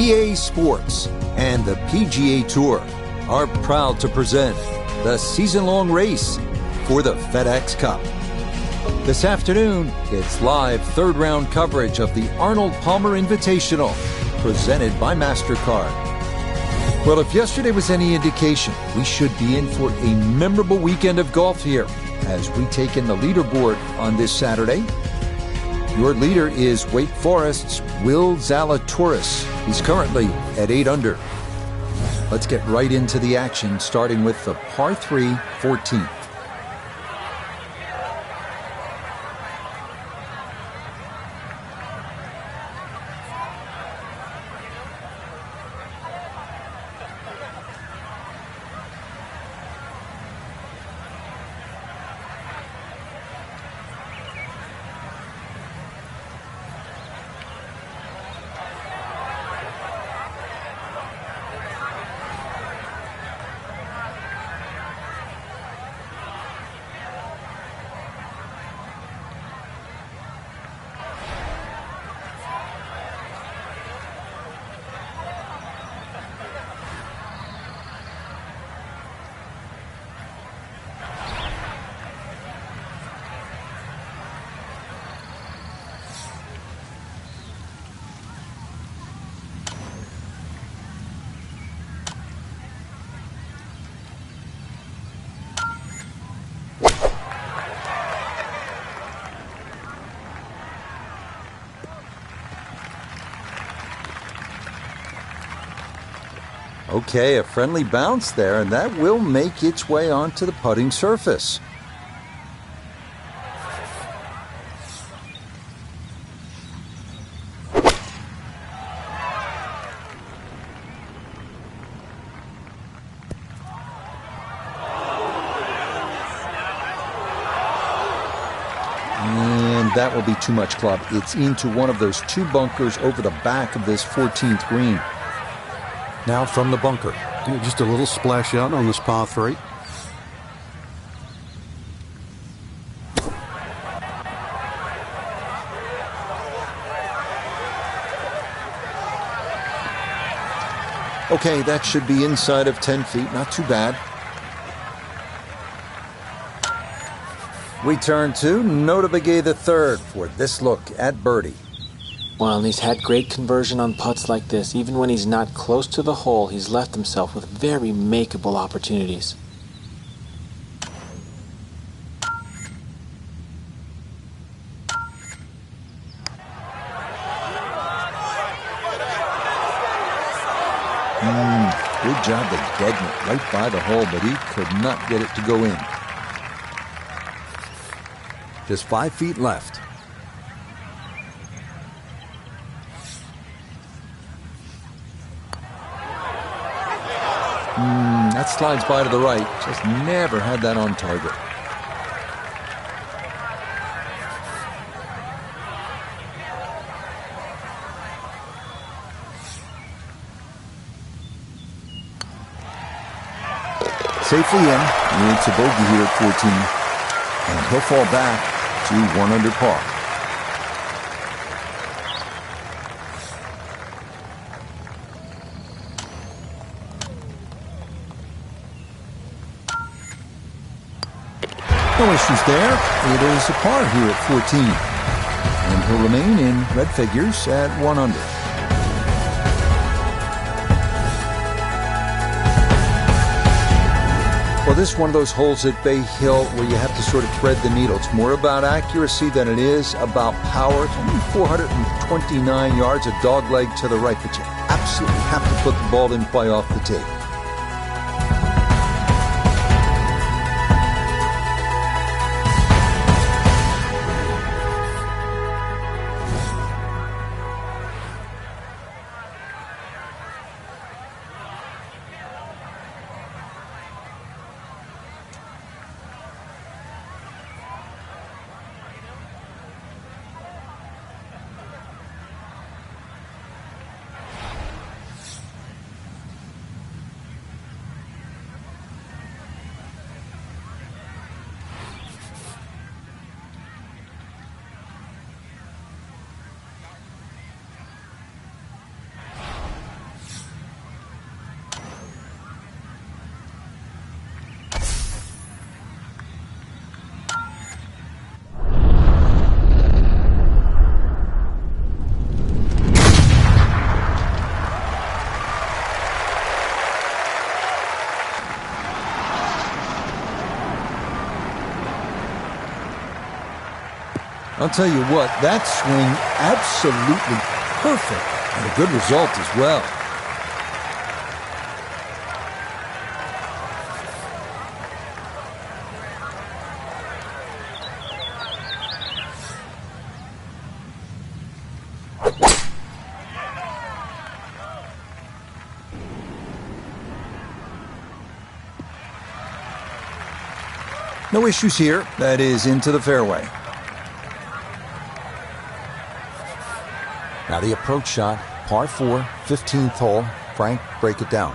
EA Sports and the PGA Tour are proud to present the season-long race for the FedEx Cup. This afternoon, it's live third-round coverage of the Arnold Palmer Invitational, presented by MasterCard. Well, if yesterday was any indication, we should be in for a memorable weekend of golf here as we take in the leaderboard on this Saturday. Your leader is Wake Forest's Will Zalatoris. He's currently at 8 under. Let's get right into the action, starting with the par 3 14th. Okay, a friendly bounce there, and that will make its way onto the putting surface. And that will be too much, club. It's into one of those two bunkers over the back of this 14th green. Now from the bunker. Yeah, just a little splash out on this par 3. Okay, that should be inside of 10 feet. Not too bad. We turn to Nota Begay III for this look at birdie. Well, and he's had great conversion on putts like this. Even when he's not close to the hole, he's left himself with very makeable opportunities. Good job of deadening it right by the hole, but he could not get it to go in. Just 5 feet left. That slides by to the right. Just never had that on target. Safely in. It's a bogey here at 14. And he'll fall back to 1 under par. No issues there. It is a par here at 14. And he'll remain in red figures at 1 under. Well, this is one of those holes at Bay Hill where you have to sort of thread the needle. It's more about accuracy than it is about power. It's only 429 yards, a dog leg to the right, but you absolutely have to put the ball in play off the tee. I'll tell you what, that swing absolutely perfect and a good result as well. No issues here. That is into the fairway. Now the approach shot, par 4, 15th hole. Frank, break it down.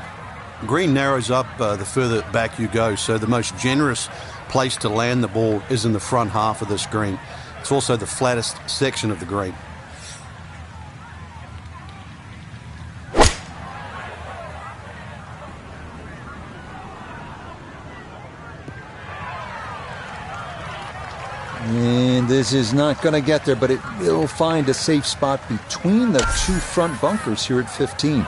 Green narrows up the further back you go, so the most generous place to land the ball is in the front half of this green. It's also the flattest section of the green. And this is not going to get there, but it will find a safe spot between the two front bunkers here at 15.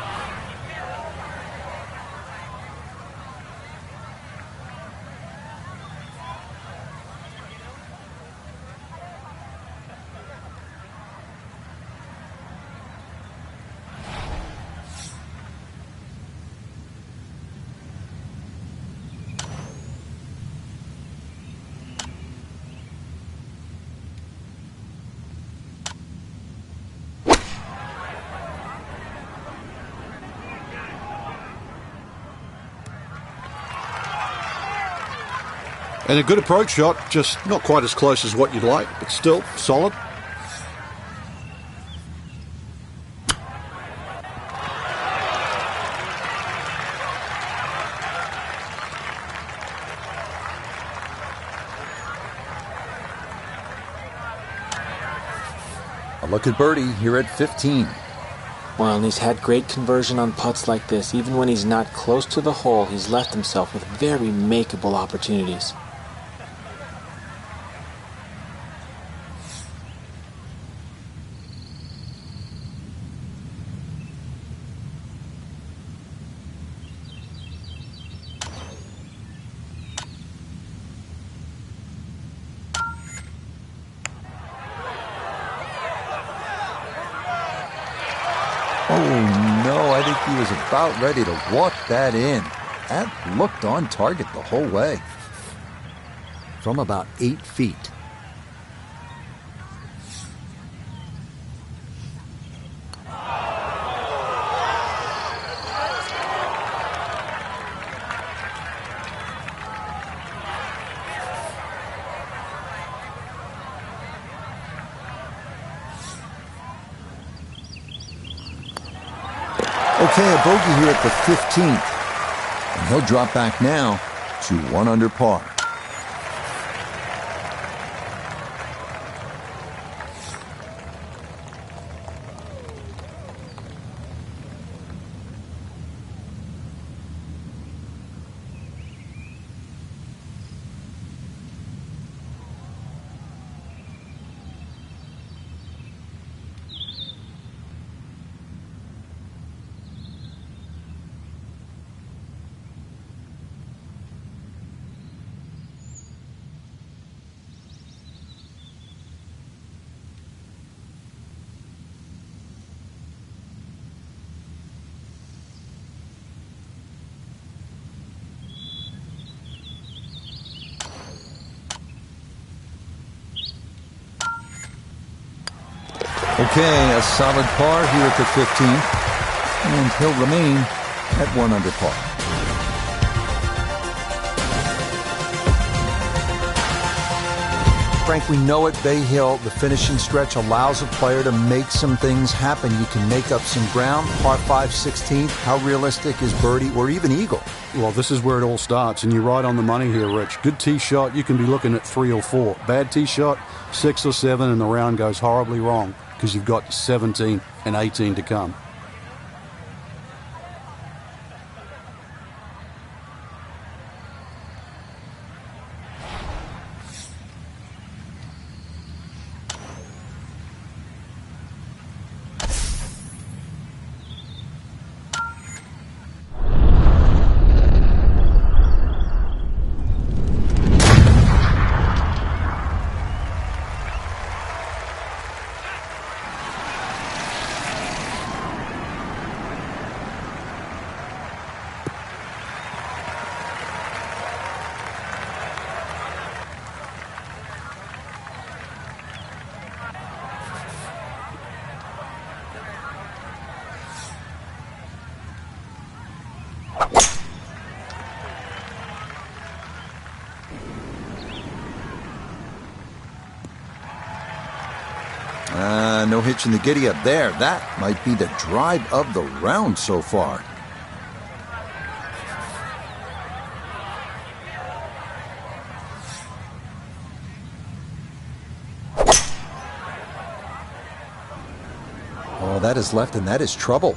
And a good approach shot, just not quite as close as what you'd like, but still solid. A look at birdie here at 15. Well, and he's had great conversion on putts like this. Even when he's not close to the hole, he's left himself with very makeable opportunities. Oh no, I think he was about ready to walk that in. That looked on target the whole way. From about 8 feet. Okay, a bogey here at the 15th. And he'll drop back now to 1 under par. Okay, a solid par here at the 15th, and he'll remain at 1 under par. Frank, we know at Bay Hill, the finishing stretch allows a player to make some things happen. You can make up some ground. Par 5, 16th. How realistic is birdie or even eagle? Well, this is where it all starts, and you're right on the money here, Rich. Good tee shot, you can be looking at 3 or 4. Bad tee shot, 6 or 7, and the round goes horribly wrong because you've got 17 and 18 to come. No hitch in the giddy up there. That might be the drive of the round so far. Oh, that is left, and that is trouble.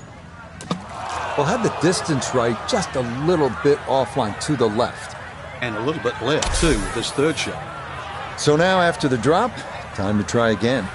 We'll have the distance right, just a little bit offline to the left. And a little bit left, too, with this third shot. So now, after the drop, time to try again.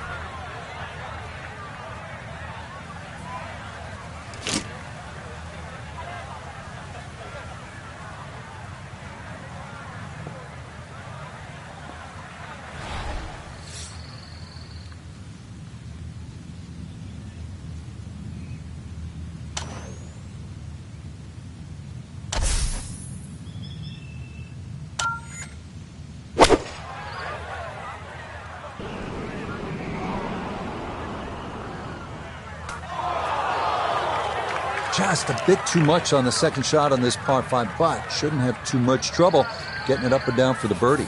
Just a bit too much on the second shot on this par 5, but shouldn't have too much trouble getting it up and down for the birdie.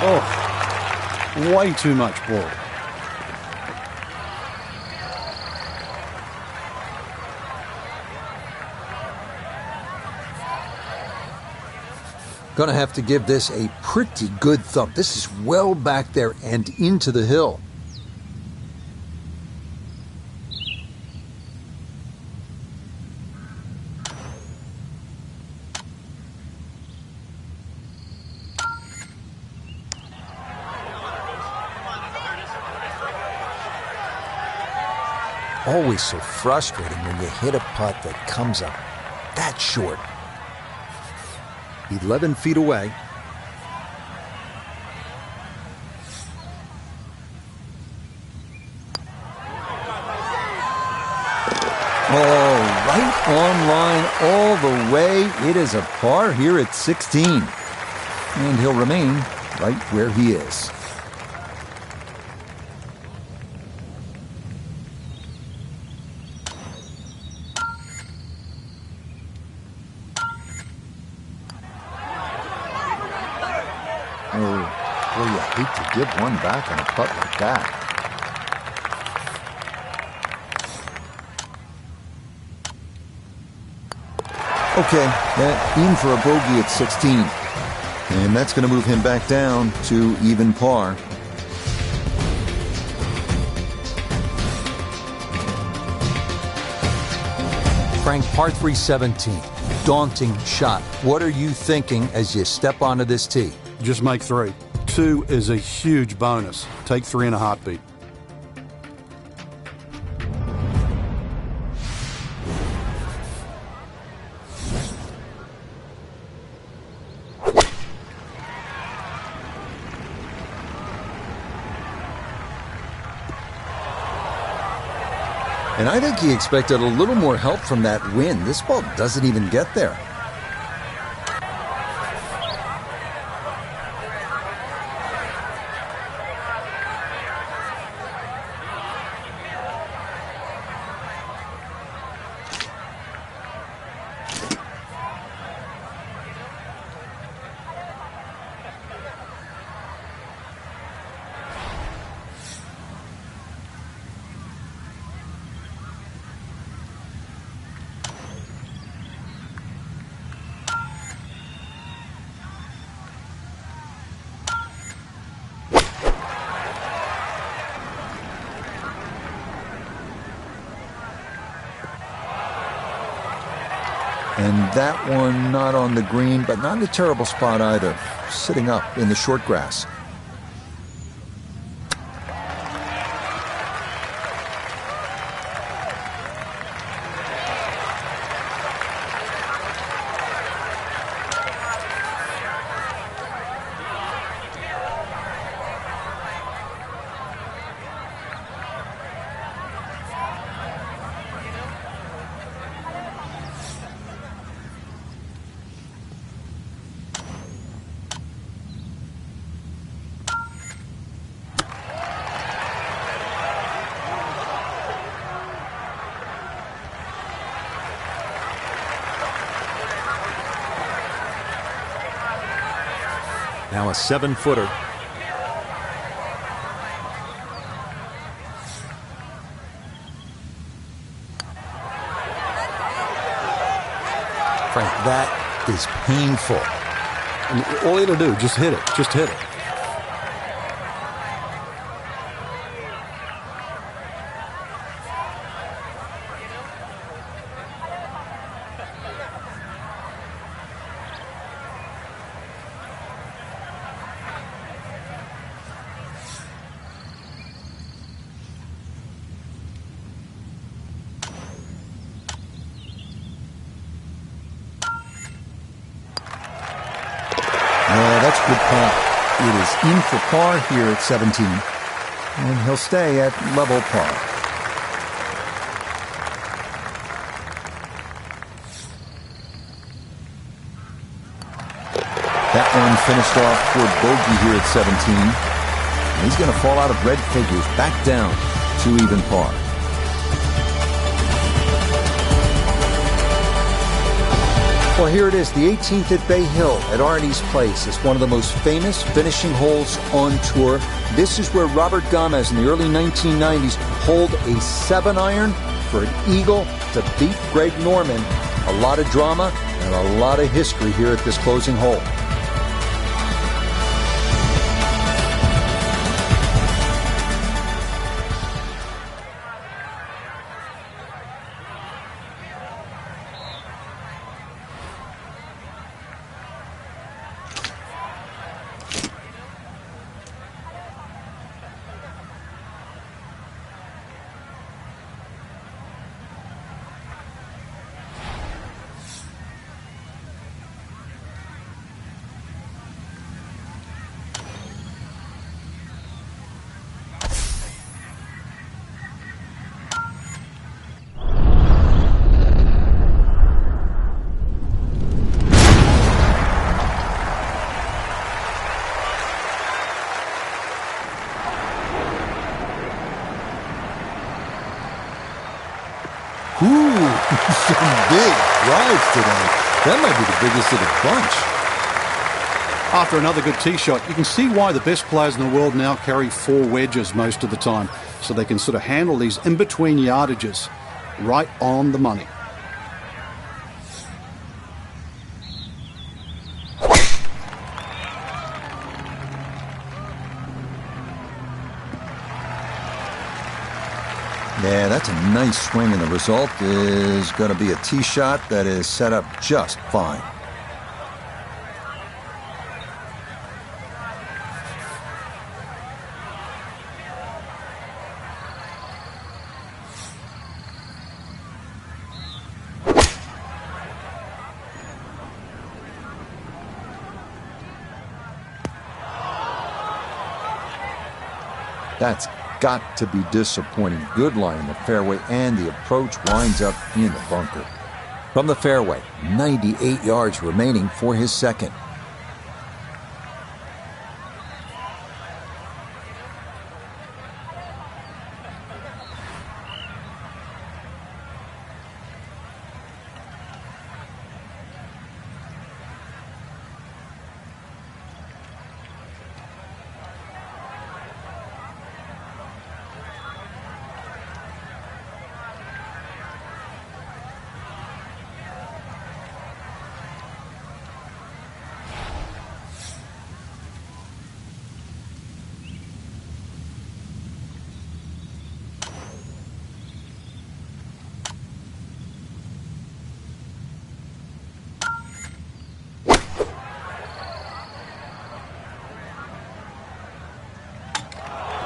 Oh, way too much ball. Gonna have to give this a pretty good thump. This is well back there and into the hill. Always so frustrating when you hit a putt that comes up that short. 11 feet away. Oh, right on line all the way. It is a par here at 16. And he'll remain right where he is. Well, you hate to give one back on a putt like that. Okay, in for a bogey at 16. And that's going to move him back down to even par. Frank, par 3 17. Daunting shot. What are you thinking as you step onto this tee? Just make 3. 2 is a huge bonus. Take 3 in a heartbeat. And I think he expected a little more help from that wind. This ball doesn't even get there. And that one not on the green, but not in a terrible spot either. Sitting up in the short grass. Now a 7-footer. Frank, that is painful. I mean, all you got to do, just hit it. Just hit it. That's good par. It is in for par here at 17. And he'll stay at level par. That one finished off toward bogey here at 17. And he's going to fall out of red figures back down to even par. Well, here it is, the 18th at Bay Hill at Arnie's Place. It's one of the most famous finishing holes on tour. This is where Robert Gomez in the early 1990s holed a 7-iron for an eagle to beat Greg Norman. A lot of drama and a lot of history here at this closing hole. Ooh, some big drives today. That might be the biggest of the bunch. After another good tee shot, you can see why the best players in the world now carry 4 wedges most of the time, so they can sort of handle these in-between yardages. Right on the money. Yeah, that's a nice swing, and the result is going to be a tee shot that is set up just fine. That's got to be disappointing. Good line in the fairway, and the approach winds up in the bunker. From the fairway, 98 yards remaining for his second.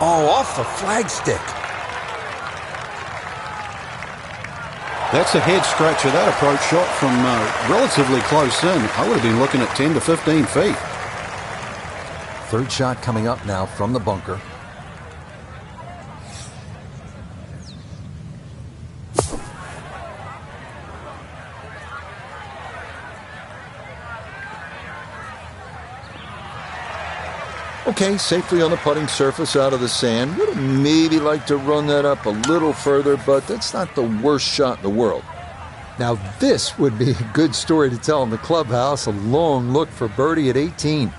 Oh, off the flagstick. That's a head scratcher. That approach shot from relatively close in. I would have been looking at 10 to 15 feet. Third shot coming up now from the bunker. Okay, safely on the putting surface out of the sand. Would have maybe like to run that up a little further, but that's not the worst shot in the world. Now this would be a good story to tell in the clubhouse. A long look for birdie at 18.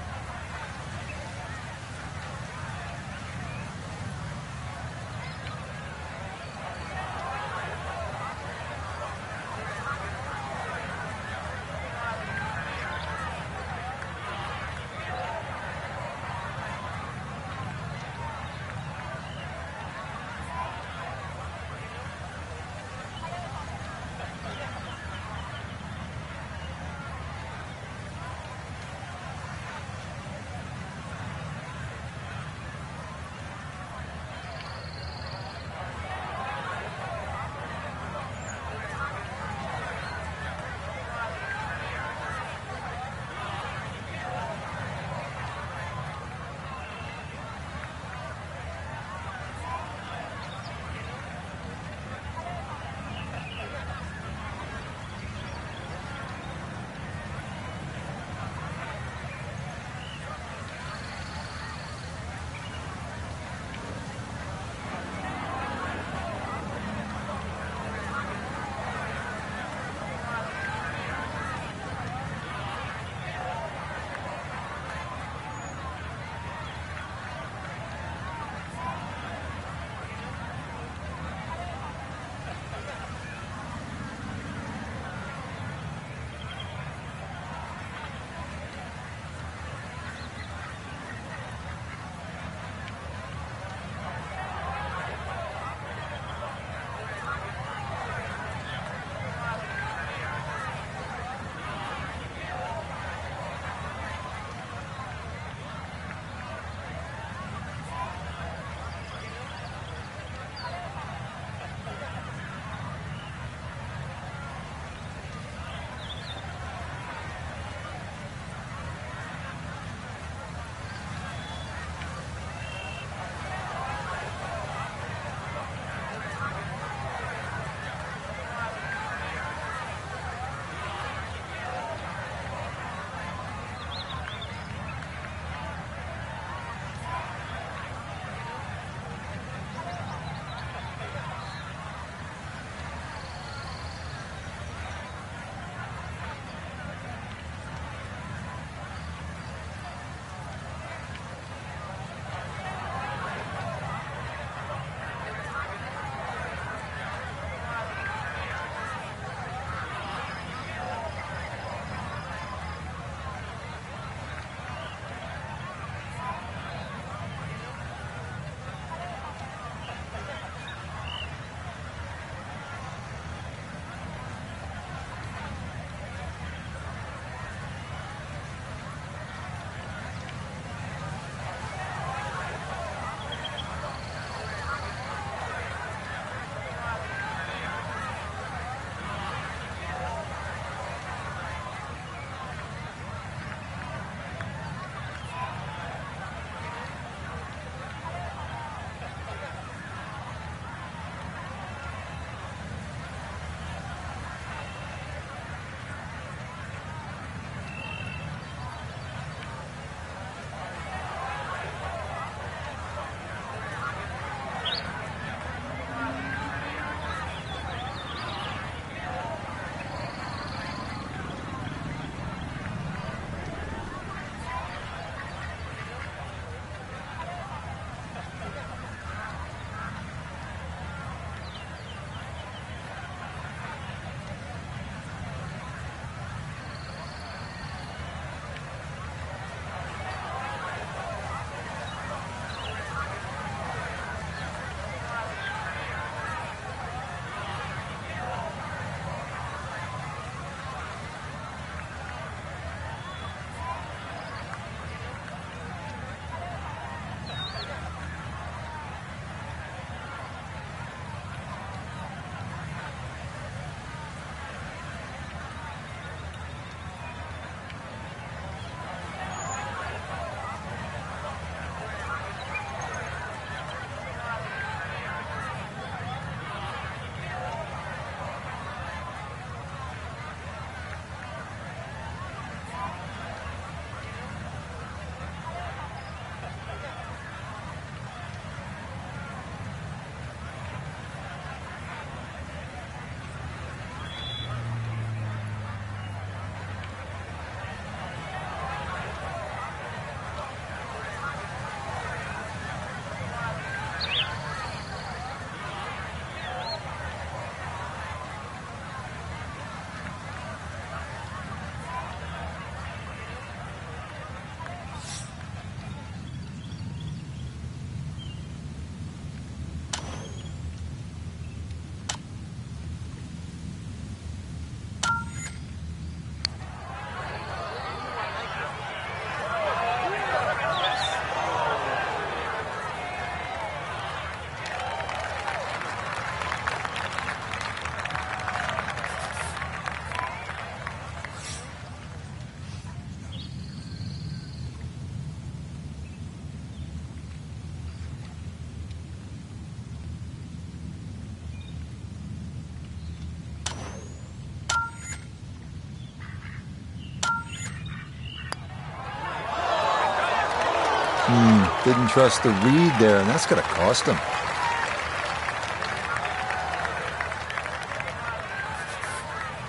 didn't trust the read there, and that's going to cost him.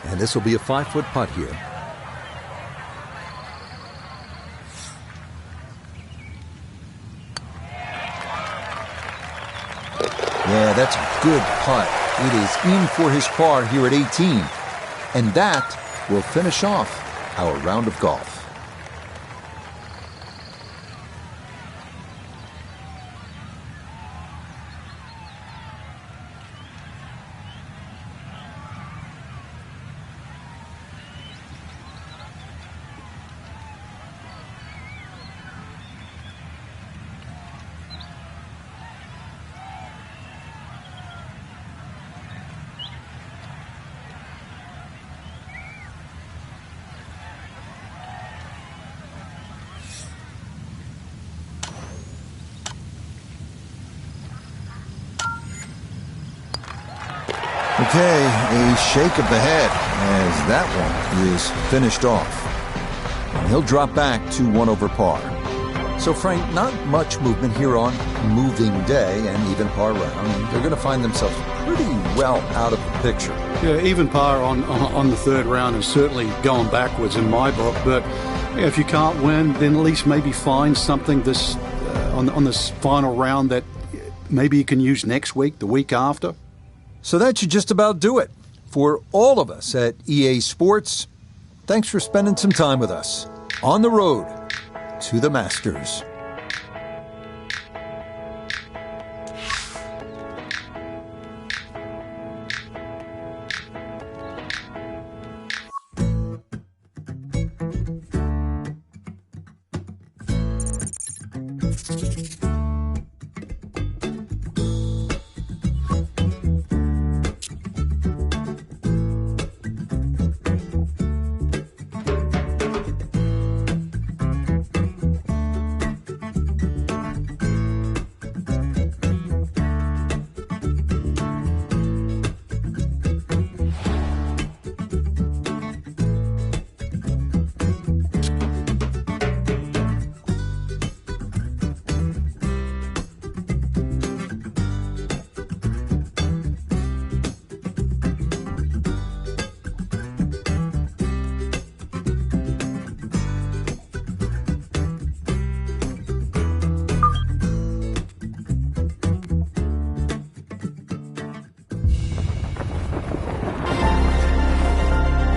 And this will be a 5-foot putt here. Yeah, that's a good putt. It is in for his par here at 18. And that will finish off our round of golf. Okay, a shake of the head as that one is finished off. And he'll drop back to 1 over par. So, Frank, not much movement here on moving day and even par round. They're going to find themselves pretty well out of the picture. Yeah, even par on the third round is certainly going backwards in my book. But if you can't win, then at least maybe find something on this final round that maybe you can use next week, the week after. So that should just about do it. For all of us at EA Sports, thanks for spending some time with us on the road to the Masters.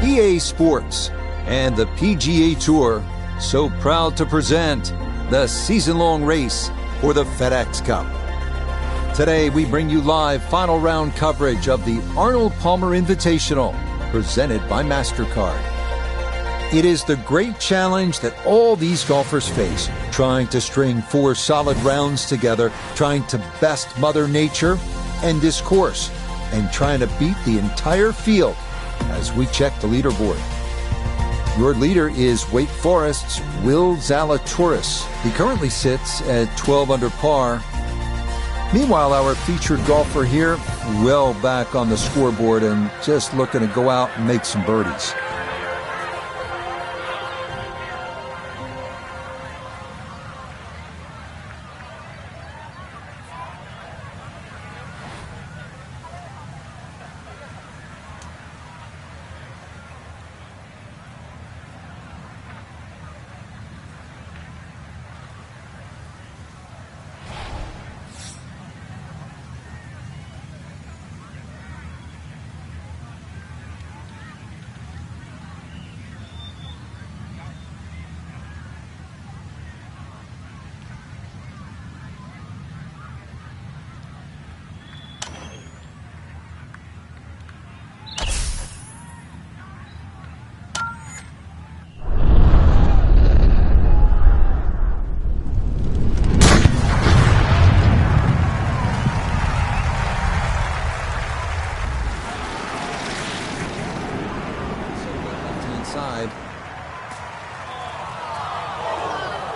EA Sports and the PGA Tour so proud to present the season-long race for the FedEx Cup. Today we bring you live final round coverage of the Arnold Palmer Invitational presented by MasterCard. It is the great challenge that all these golfers face, trying to string 4 solid rounds together, trying to best Mother Nature and this course, and trying to beat the entire field as we check the leaderboard. Your leader is Wake Forest's Will Zalatoris. He currently sits at 12 under par. Meanwhile, our featured golfer here, well back on the scoreboard and just looking to go out and make some birdies.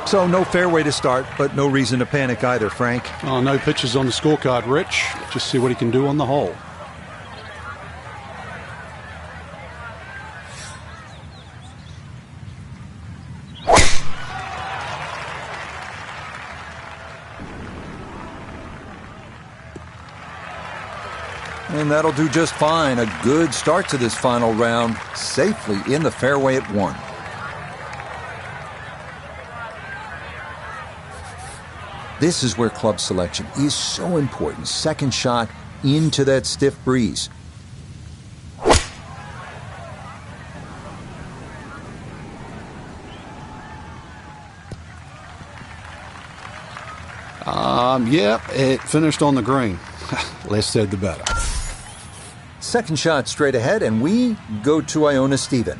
So no fairway to start, but no reason to panic either, Frank. Oh, no pitches on the scorecard, Rich. Just see what he can do on the hole. And that'll do just fine. A good start to this final round, safely in the fairway at 1. This is where club selection is so important. Second shot into that stiff breeze. Yep, it finished on the green. Less said the better. Second shot straight ahead, and we go to Iona Stephen.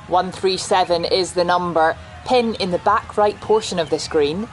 137 is the number. Pin in the back right portion of this green.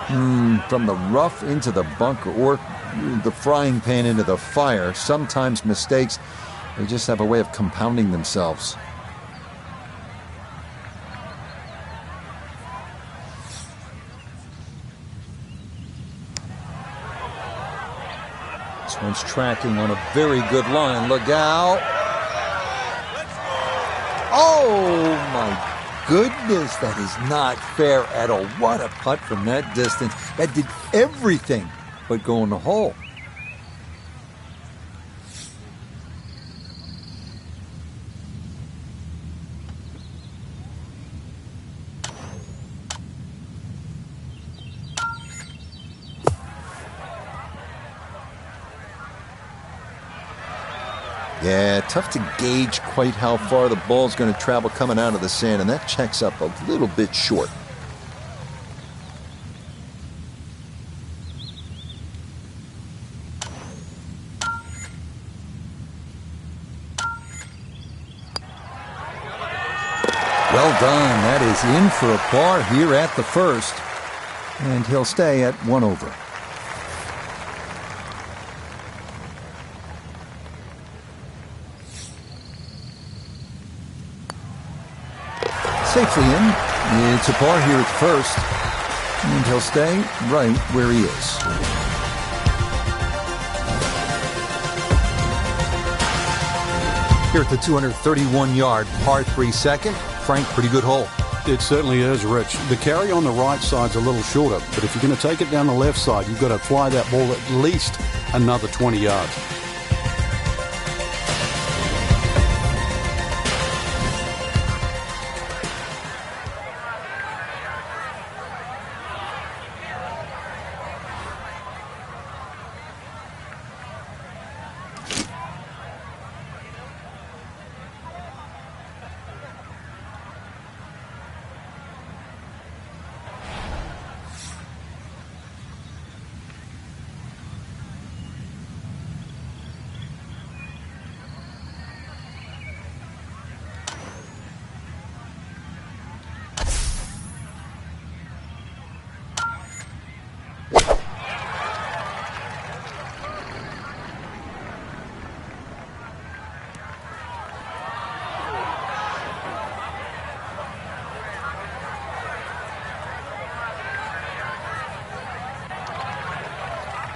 From the rough into the bunker or the frying pan into the fire, sometimes mistakes, they just have a way of compounding themselves. This one's tracking on a very good line. Look out. Oh, my goodness, that is not fair at all. What a putt from that distance. That did everything but go in the hole. Yeah, tough to gauge quite how far the ball's going to travel coming out of the sand, and that checks up a little bit short. Well done. That is in for a par here at the first, and he'll stay at 1 over. Safely in. It's a par here at first. And he'll stay right where he is. Here at the 231-yard par 3 second. Frank, pretty good hole. It certainly is, Rich. The carry on the right side's a little shorter, but if you're going to take it down the left side, you've got to fly that ball at least another 20 yards.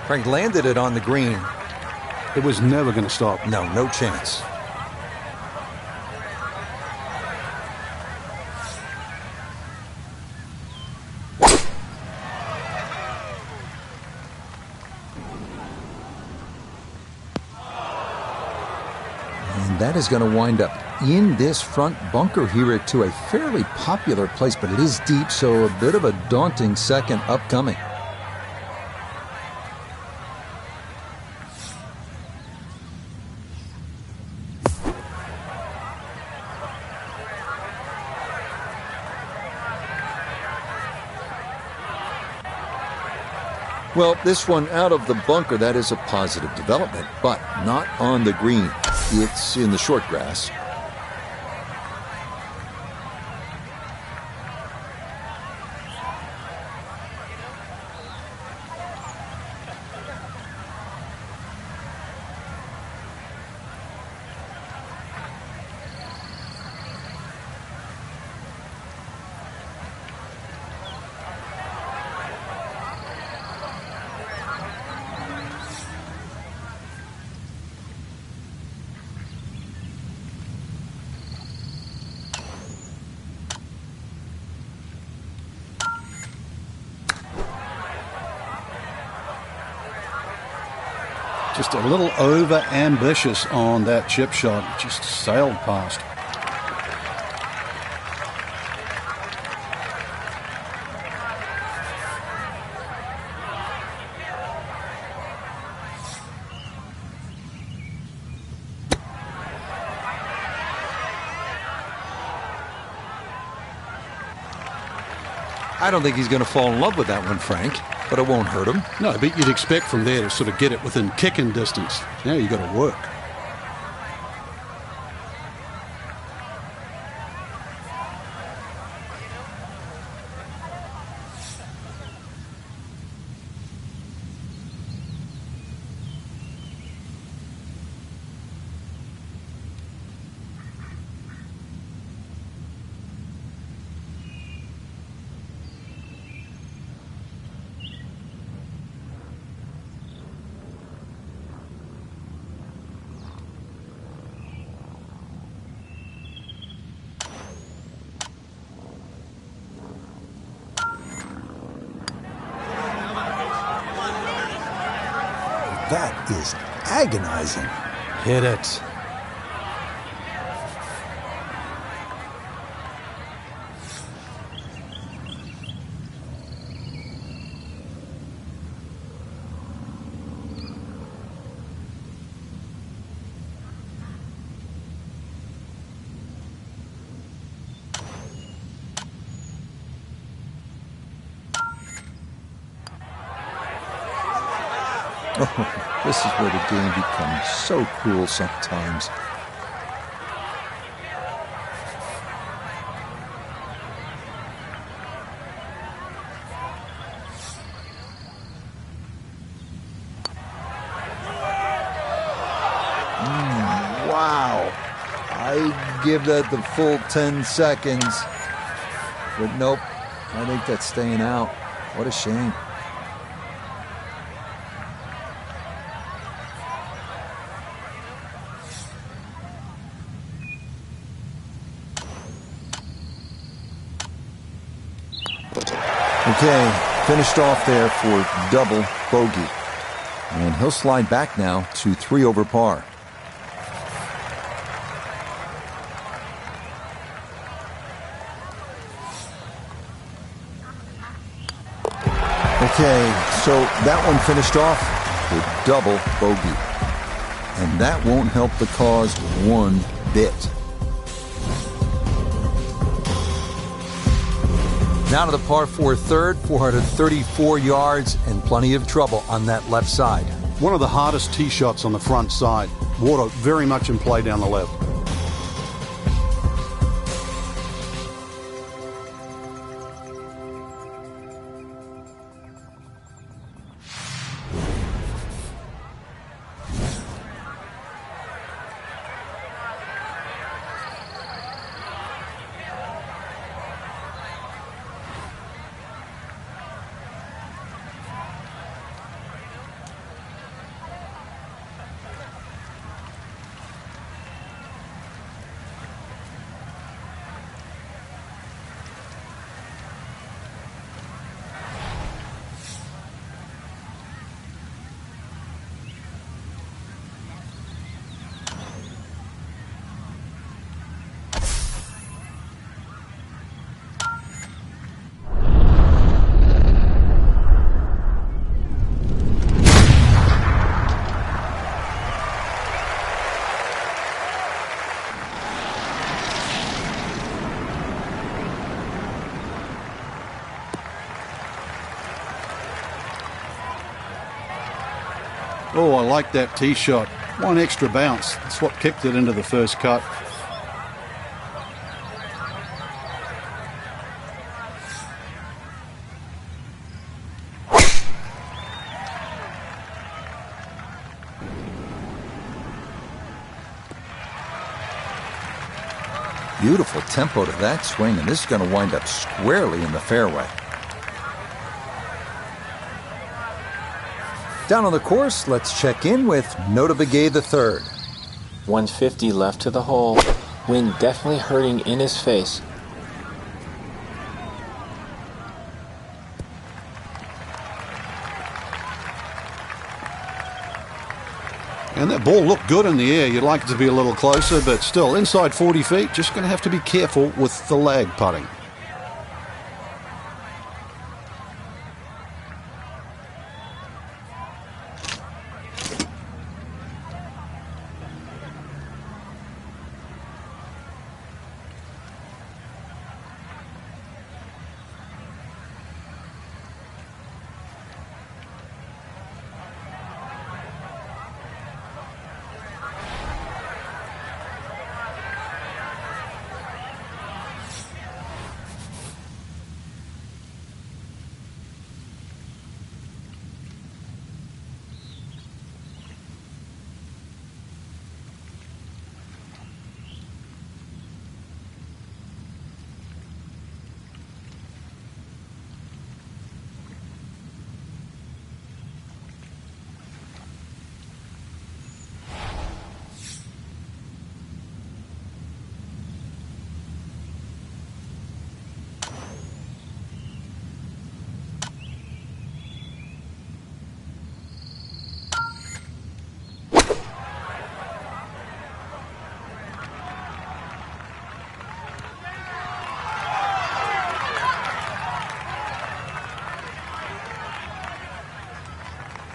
Frank landed it on the green. It was never going to stop. No chance. And that is going to wind up in this front bunker here to a fairly popular place, but it is deep, so a bit of a daunting second upcoming. Well, this one out of the bunker, that is a positive development, but not on the green. It's in the short grass. Just a little over-ambitious on that chip shot. Just sailed past. I don't think he's going to fall in love with that one, Frank, but it won't hurt him. No, but you'd expect from there to sort of get it within kicking distance. Now you've got to work. That is agonizing. Hit it. Oh, this is where the game becomes so cruel sometimes. Wow. I give that the full 10 seconds. But nope, I think that's staying out. What a shame. Okay, finished off there for double bogey. And he'll slide back now to 3 over par. Okay, so that one finished off with double bogey. And that won't help the cause one bit. Now to the par 4 third, 434 yards and plenty of trouble on that left side. One of the hardest tee shots on the front side. Water very much in play down the left. Oh, I like that tee shot. One extra bounce. That's what kicked it into the first cut. Beautiful tempo to that swing, and this is going to wind up squarely in the fairway. Down on the course, let's check in with Nota Begay III. 150 left to the hole. Wind definitely hurting in his face. And that ball looked good in the air. You'd like it to be a little closer, but still, inside 40 feet, just going to have to be careful with the lag putting.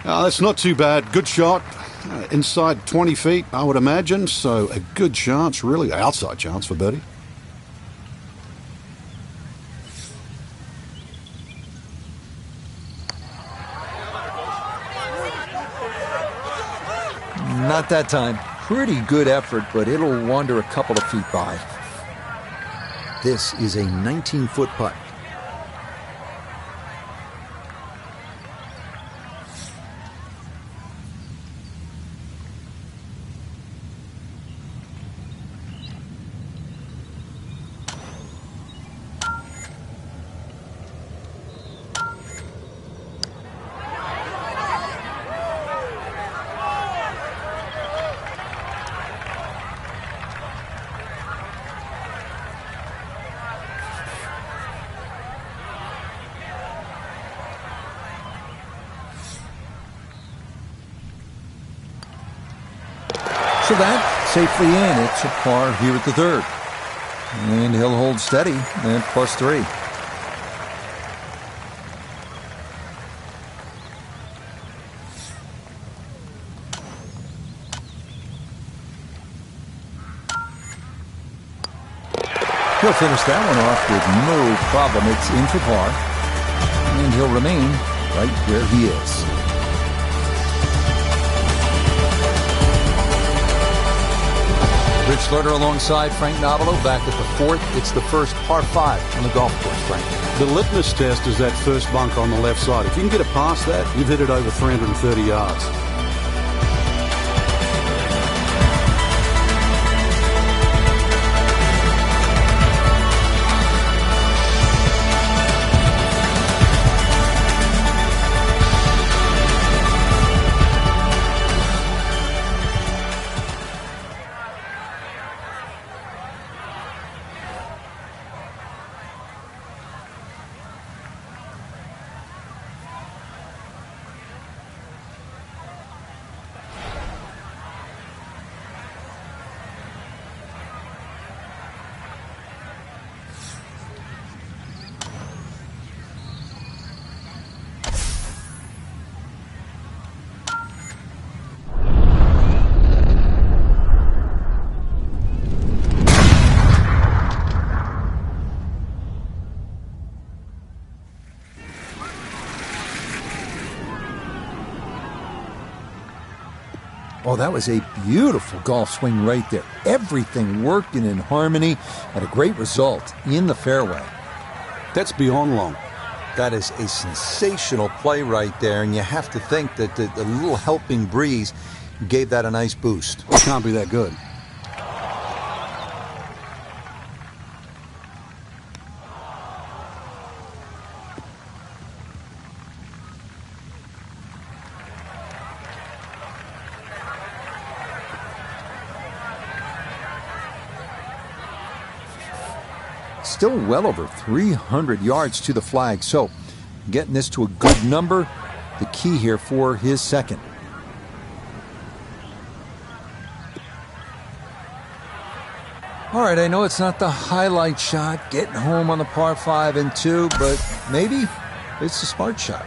That's not too bad. Good shot. Inside 20 feet, I would imagine. So a good chance, really. Outside chance for birdie. Not that time. Pretty good effort, but it'll wander a couple of feet by. This is a 19-foot putt. So that safely in. It's a par here at the third. And he'll hold steady at +3. He'll finish that one off with no problem. It's in for par. And he'll remain right where he is. Rich Lerner alongside Frank Nobilo back at the fourth. It's the first par 5 on the golf course, Frank. The litmus test is that first bunker on the left side. If you can get it past that, you've hit it over 330 yards. Oh, that was a beautiful golf swing right there. Everything working in harmony and a great result in the fairway. That's beyond long. That is a sensational play right there, and you have to think that the little helping breeze gave that a nice boost. It can't be that good. Still well over 300 yards to the flag, so getting this to a good number, the key here for his second. All right, I know it's not the highlight shot, getting home on the par 5 and 2, but maybe it's a smart shot.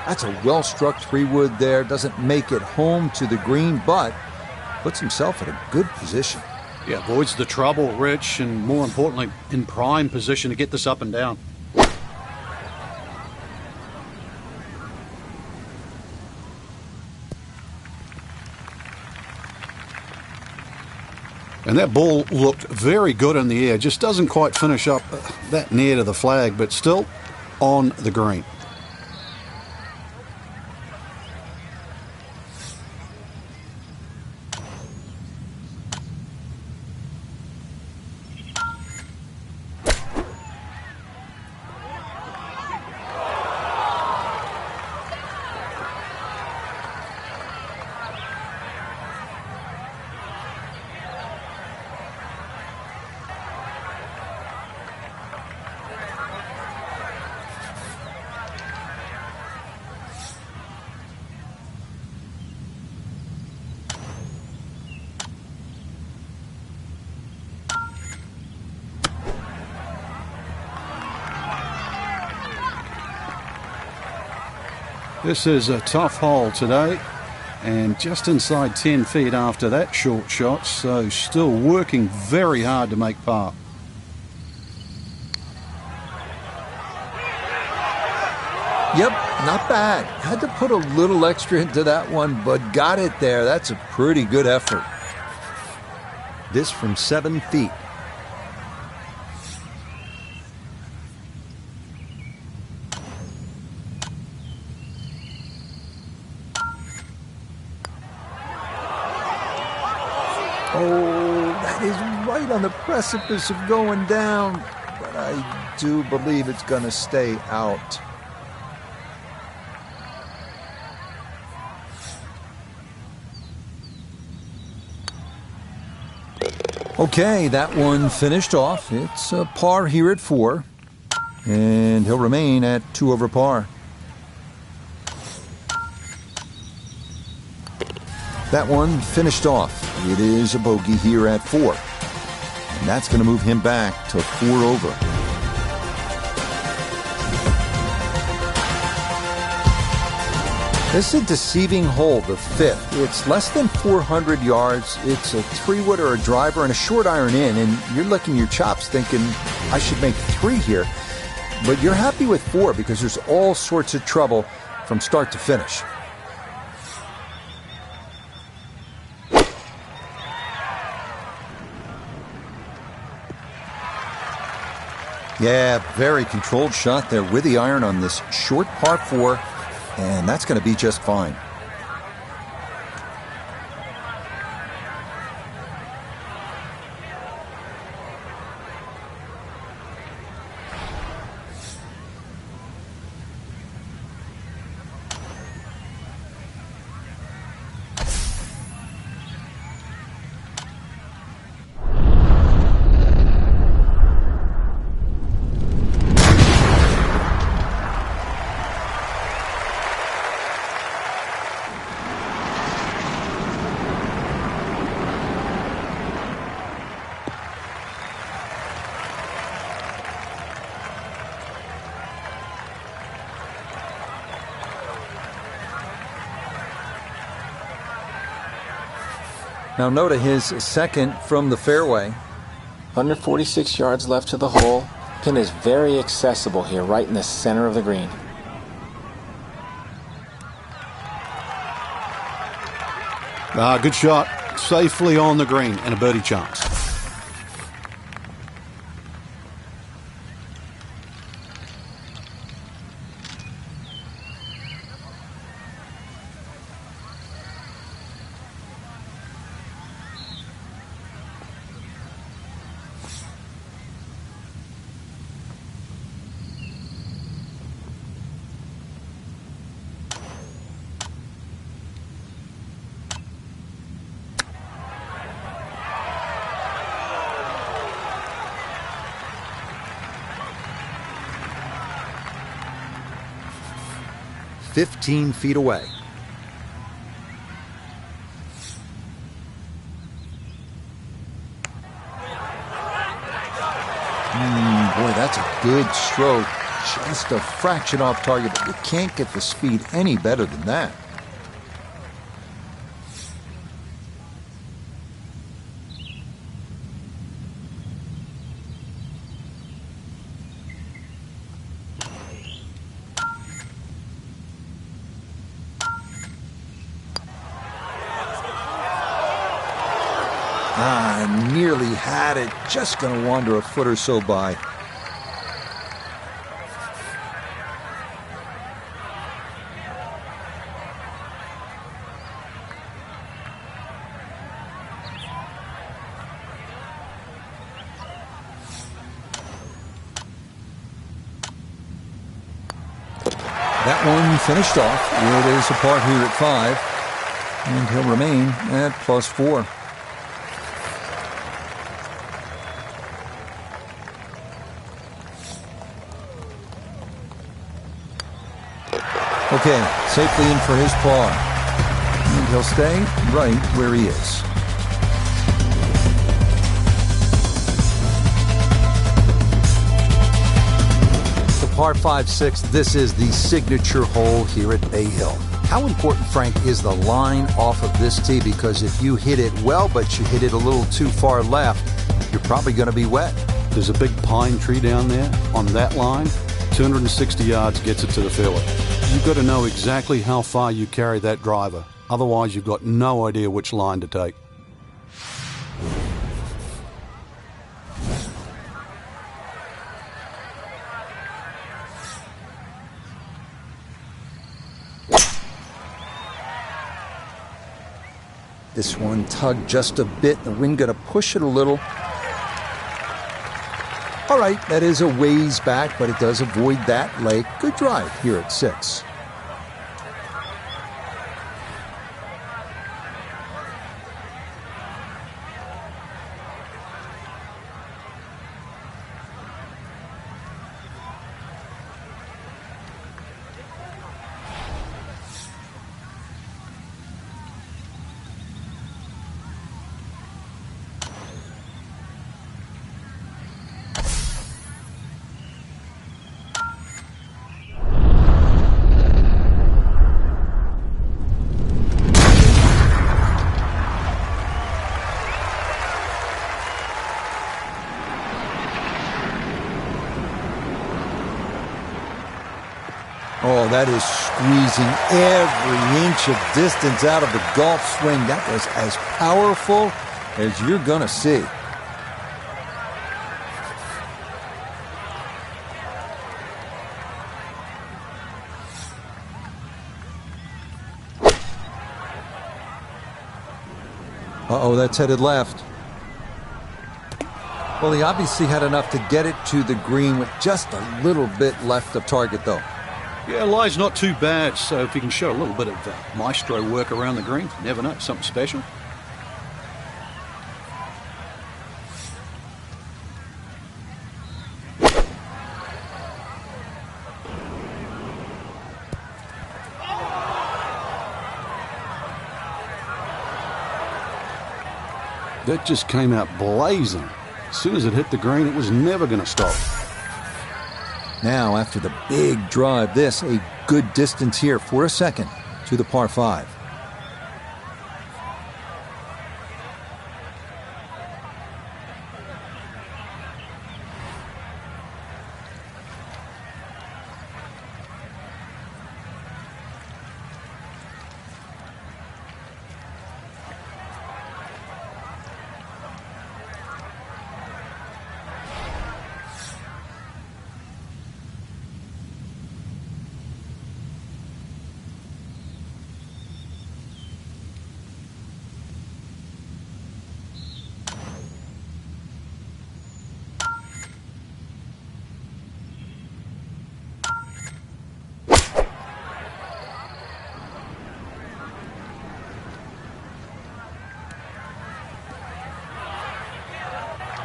That's a well-struck 3-wood there. Doesn't make it home to the green, but puts himself in a good position. Yeah, avoids the trouble, Rich, and more importantly, in prime position to get this up and down. And that ball looked very good in the air. Just doesn't quite finish up that near to the flag, but still on the green. This is a tough hole today, and just inside 10 feet after that short shot, so still working very hard to make par. Yep, not bad. Had to put a little extra into that one, but got it there. That's a pretty good effort. This from 7 feet. Oh, that is right on the precipice of going down, but I do believe it's going to stay out. Okay, that one finished off. It's a par here at 4, and he'll remain at 2 over par. That one finished off. It is a bogey here at 4. And that's going to move him back to 4 over. This is a deceiving hole, the 5th. It's less than 400 yards. It's a 3-wood or a driver and a short iron in. And you're licking your chops thinking, I should make 3 here. But you're happy with 4 because there's all sorts of trouble from start to finish. Yeah, very controlled shot there with the iron on this short par 4, and that's going to be just fine. Now note his second from the fairway. 146 yards left to the hole. Pin is very accessible here, right in the center of the green. Good shot. Safely on the green and a birdie chance. "15 feet away. Boy, that's a good stroke. just a fraction off target, but you can't get the speed any better than that. Nearly had it, just going to wander a foot or so by. That one finished off. It is apart here at 5, and he'll remain at +4. Okay, safely in for his par. And he'll stay right where he is. The par 5-6, this is the signature hole here at Bay Hill. How important, Frank, is the line off of this tee? Because if you hit it well, but you hit it a little too far left, you're probably going to be wet. There's a big pine tree down there on that line. 260 yards gets it to the fairway. You've got to know exactly how far you carry that driver. Otherwise, you've got no idea which line to take. This one tugged just a bit. The wind going to push it a little. All right, that is a ways back, but it does avoid that lake. Good drive here at 6. Oh, that is squeezing every inch of distance out of the golf swing. That was as powerful as you're going to see. Uh-oh, that's headed left. Well, he obviously had enough to get it to the green with just a little bit left of target, though. Yeah, lie's not too bad, so if you can show a little bit of maestro work around the green, you never know, something special. That just came out blazing. As soon as it hit the green, it was never going to stop. Now, after the big drive, this a good distance here for a second to the par 5.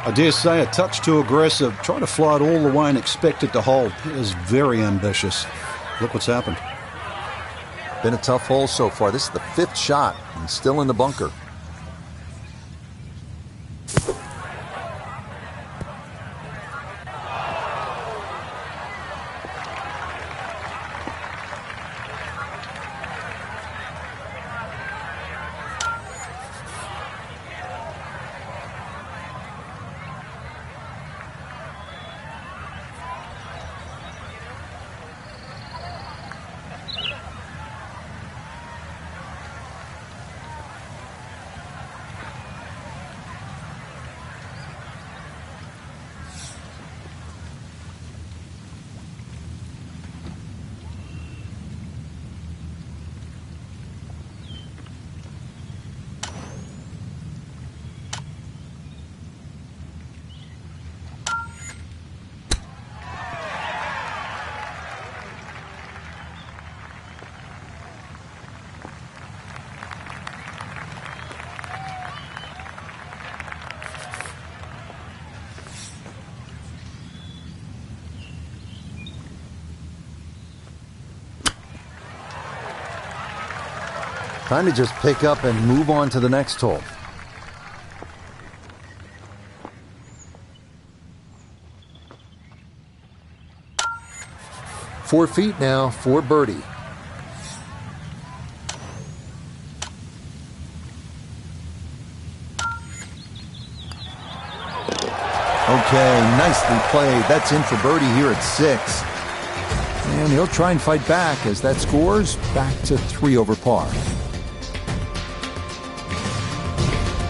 I dare say a touch too aggressive. Try to fly it all the way and expect it to hold. It is very ambitious. Look what's happened. Been a tough hole so far. This is the 5th shot and still in the bunker. Time to just pick up and move on to the next hole. Four feet now for birdie. Okay, nicely played. That's in for birdie here at 6. And he'll try and fight back as that scores back to 3 over par.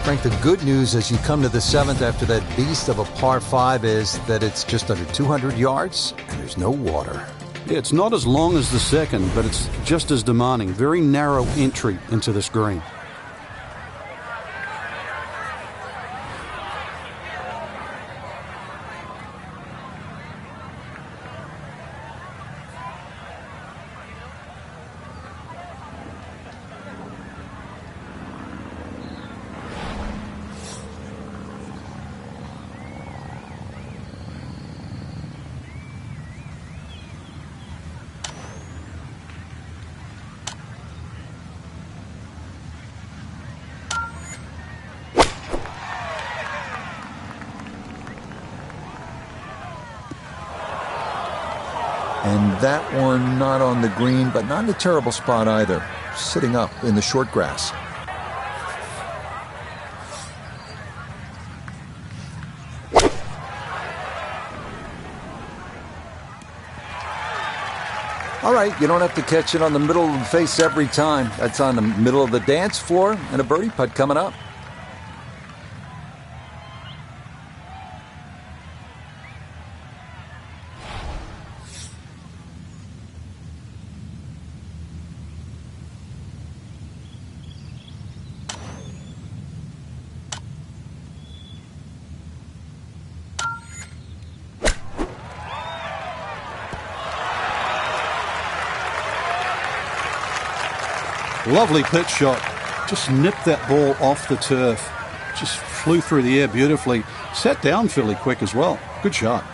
Frank, the good news as you come to the 7th after that beast of a par 5 is that it's just under 200 yards and there's no water. Yeah, it's not as long as the second, but it's just as demanding. Very narrow entry into this green. And that one not on the green, but not in a terrible spot either. Sitting up in the short grass. All right, you don't have to catch it on the middle of the face every time. That's on the middle of the dance floor and a birdie putt coming up. Lovely pitch shot. Just nipped that ball off the turf. Just flew through the air beautifully. Sat down fairly quick as well. Good shot.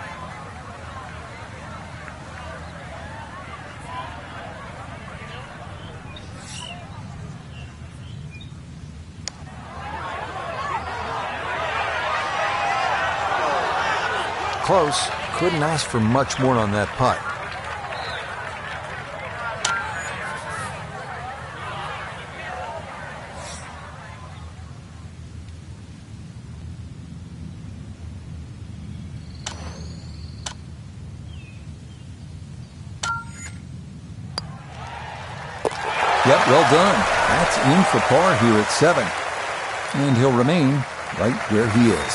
Close. Couldn't ask for much more on that putt. Yep, well done. That's in for par here at 7. And he'll remain right where he is.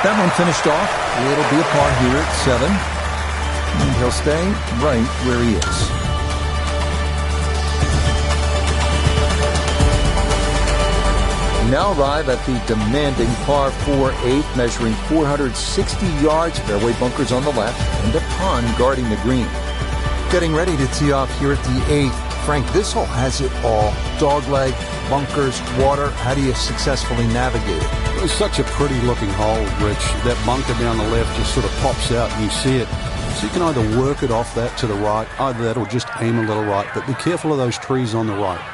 That one finished off. It'll be a par here at 7. And he'll stay right where he is. Now arrive at the demanding par 4-8, measuring 460 yards, fairway bunkers on the left, and a pond guarding the green. Getting ready to tee off here at the 8th. Frank, this hole has it all. Dogleg, bunkers, water. How do you successfully navigate it? It was such a pretty looking hole, Rich. That bunker down the left just sort of pops out and you see it. So you can either work it off that to the right, either that or just aim a little right, but be careful of those trees on the right.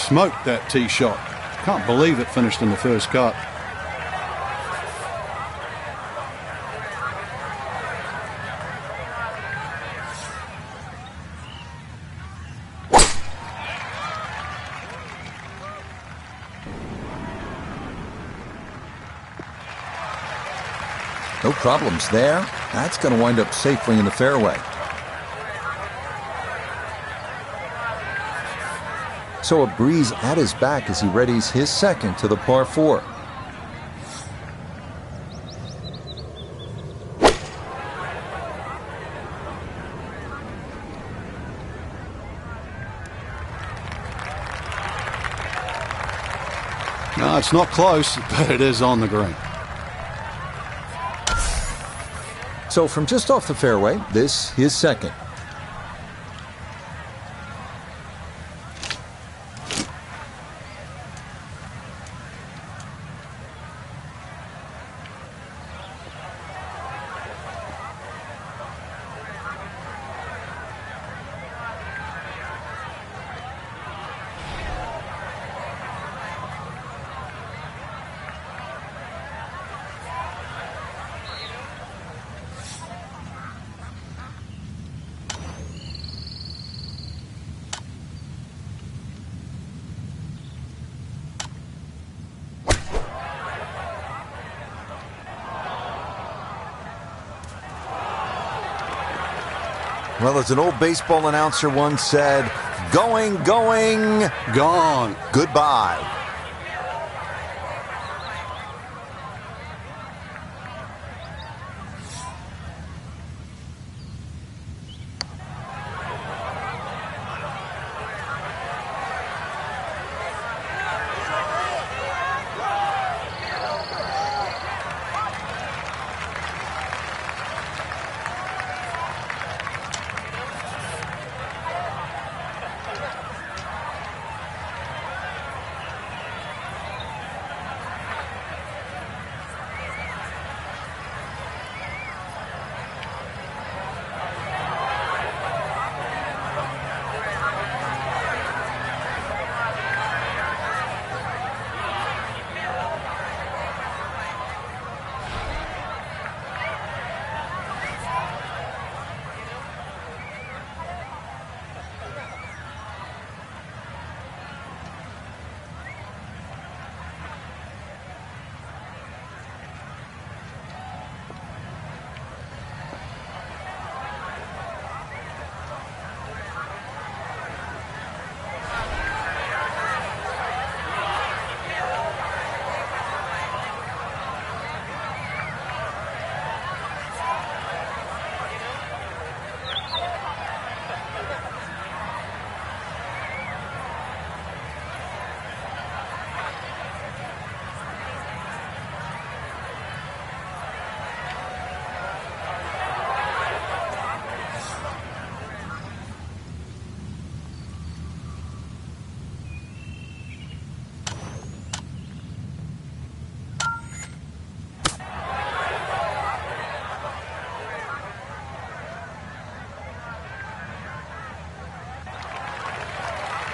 smoked that tee shot. Can't believe it finished in the first cut. No problems there. That's going to wind up safely in the fairway. So a breeze at his back as he readies his second to the par 4. No, it's not close, but it is on the green. So from just off the fairway, this his second. Well, as an old baseball announcer once said, going, Gone. goodbye.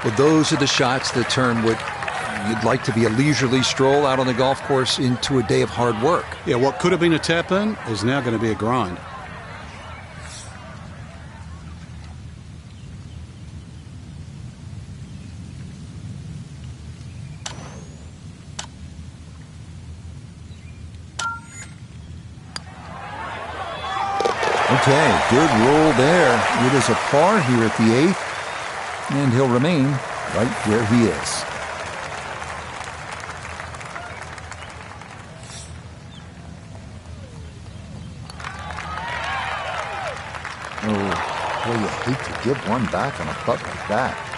Well, those are the shots that turn what you'd like to be a leisurely stroll out on the golf course into a day of hard work. Yeah, what could have been a tap-in is now going to be a grind. Okay, good roll there. It is a par here at the 8th. And he'll remain right where he is. Oh, boy, you hate to give one back on a putt like that.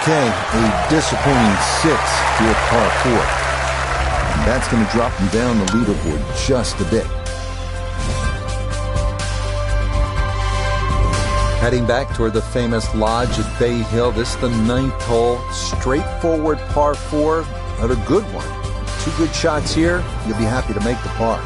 Okay, a disappointing 6th to a par 4. That's going to drop him down the leaderboard just a bit. Heading back toward the famous lodge at Bay Hill. This is the 9th hole. Straightforward par 4, but a good one. 2 good shots here. You'll be happy to make the par.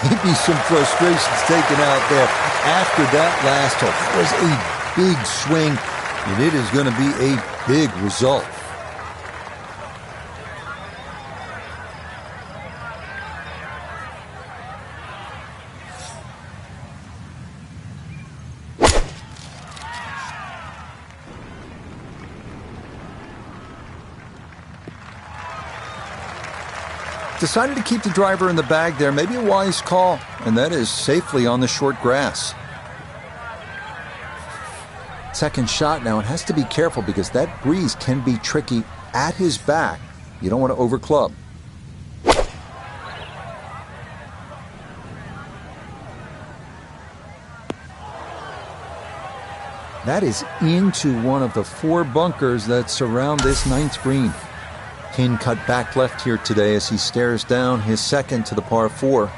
Maybe some frustrations taken out there after that last hole. That was a big swing, and it is going to be a big result. Decided to keep the driver in the bag there. Maybe a wise call, and that is safely on the short grass. Second shot now, and has to be careful because that breeze can be tricky at his back. You don't want to overclub. That is into one of the 4 bunkers that surround this 9th green. Pin cut back left here today as he stares down his second to the par 4.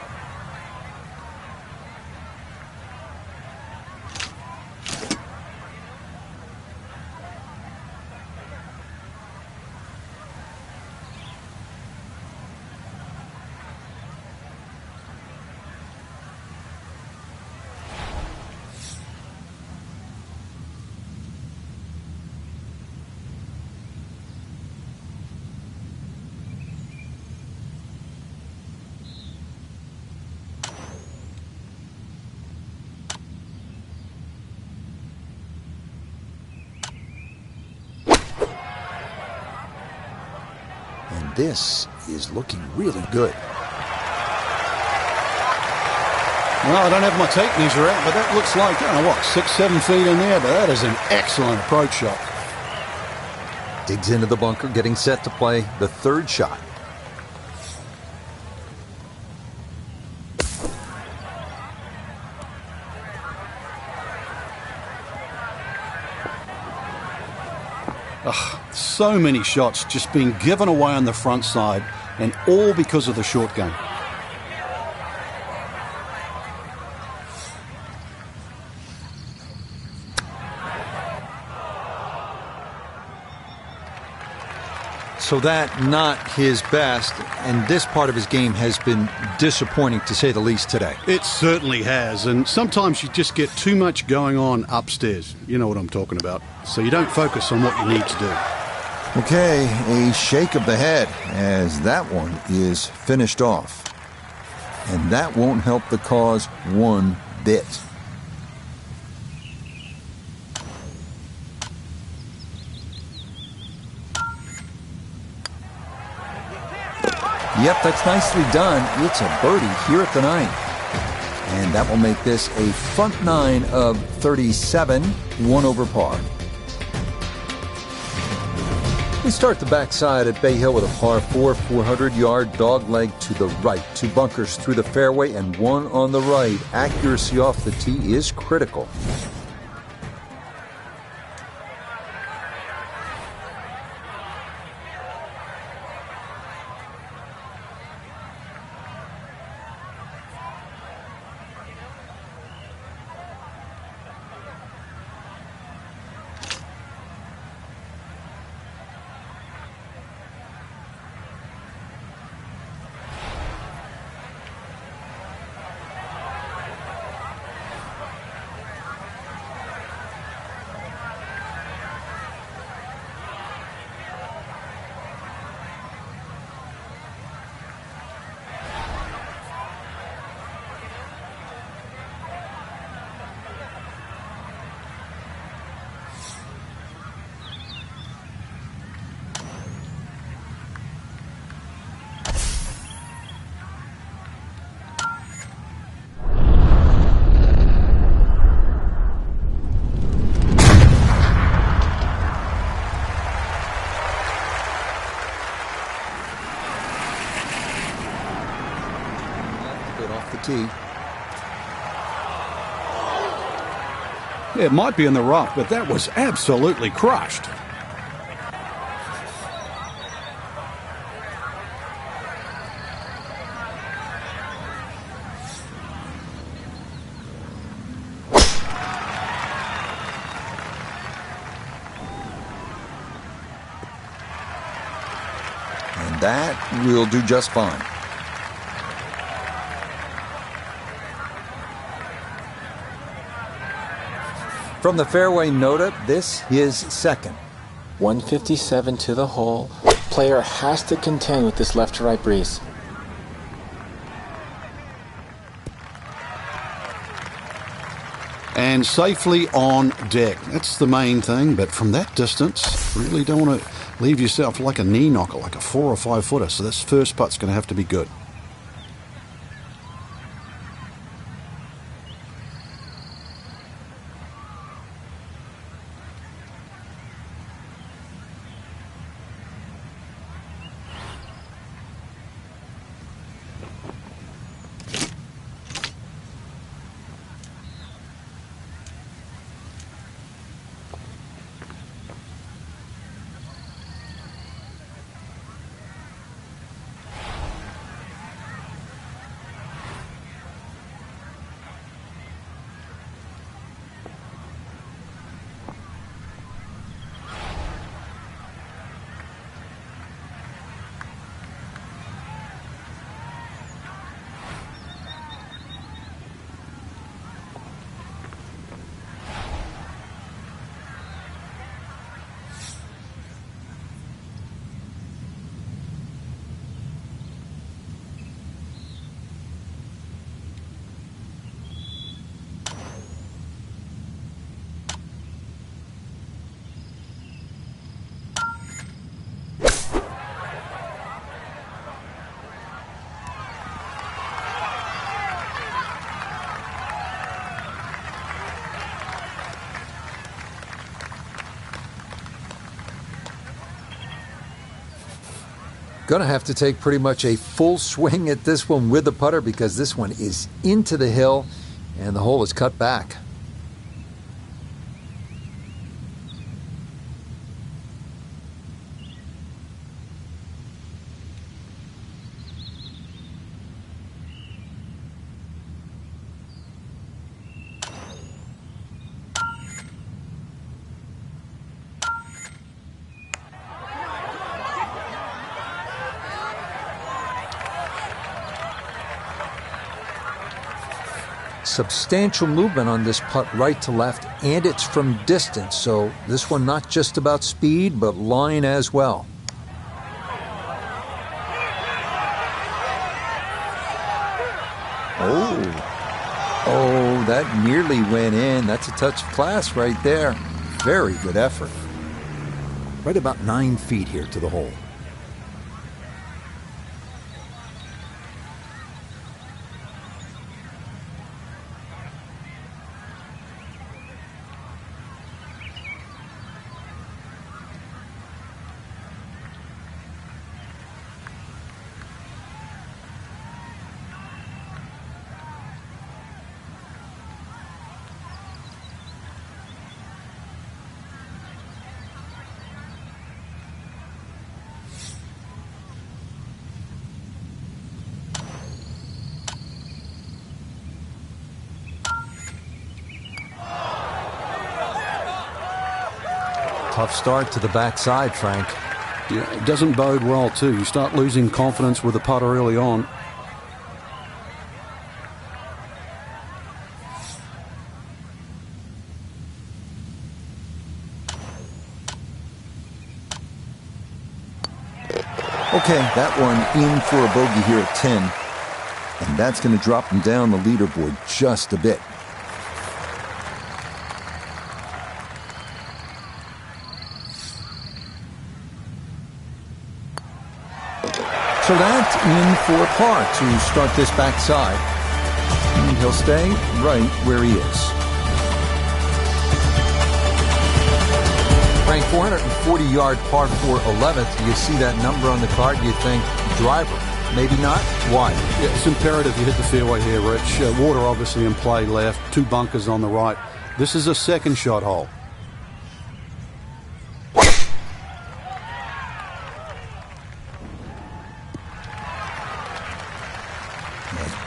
This is looking really good. Well, I don't have my tape measure out, but that looks like, I don't know what, 6-7 feet in there, but that is an excellent approach shot. Digs into the bunker, getting set to play the 3rd shot. So many shots just being given away on the front side, and all because of the short game. So that not his best, and this part of his game has been disappointing to say the least today. It certainly has, and sometimes you just get too much going on upstairs. You know what I'm talking about. So you don't focus on what you need to do. Okay, a shake of the head as that one is finished off. And that won't help the cause one bit. Yep, that's nicely done. It's a birdie here at the 9th. And that will make this a front 9 of 37, 1 over par. We start the backside at Bay Hill with a par 4, 400-yard dogleg to the right. 2 bunkers through the fairway and 1 on the right. Accuracy off the tee is critical. off the tee. It might be in the rough, but that was absolutely crushed. And that will do just fine. From the fairway nota, this is second. 157 to the hole. Player has to contend with this left to right breeze. And safely on deck. That's the main thing, but from that distance, really don't want to leave yourself like a knee knocker, like a 4 or 5 footer. So this first putt's going to have to be good. Going to have to take pretty much a full swing at this one with the putter because this one is into the hill and the hole is cut back. Substantial movement on this putt right to left, and it's from distance, so this one not just about speed but line as well. Oh, that nearly went in. That's a touch of class right there. Very good effort. Right about 9 feet here to the hole. Tough start to the backside, Frank. Yeah, it doesn't bode well, too. You start losing confidence with the putter early on. Okay, that one in for a bogey here at 10. And that's going to drop him down the leaderboard just a bit. So that's in for a par to start this backside. And he'll stay right where he is. Frank, 440-yard par 4 11th. You see that number on the card, you think driver. Maybe not. Why? Yeah, it's imperative you hit the fairway here, Rich. Water obviously in play left, 2 bunkers on the right. This is a second shot hole.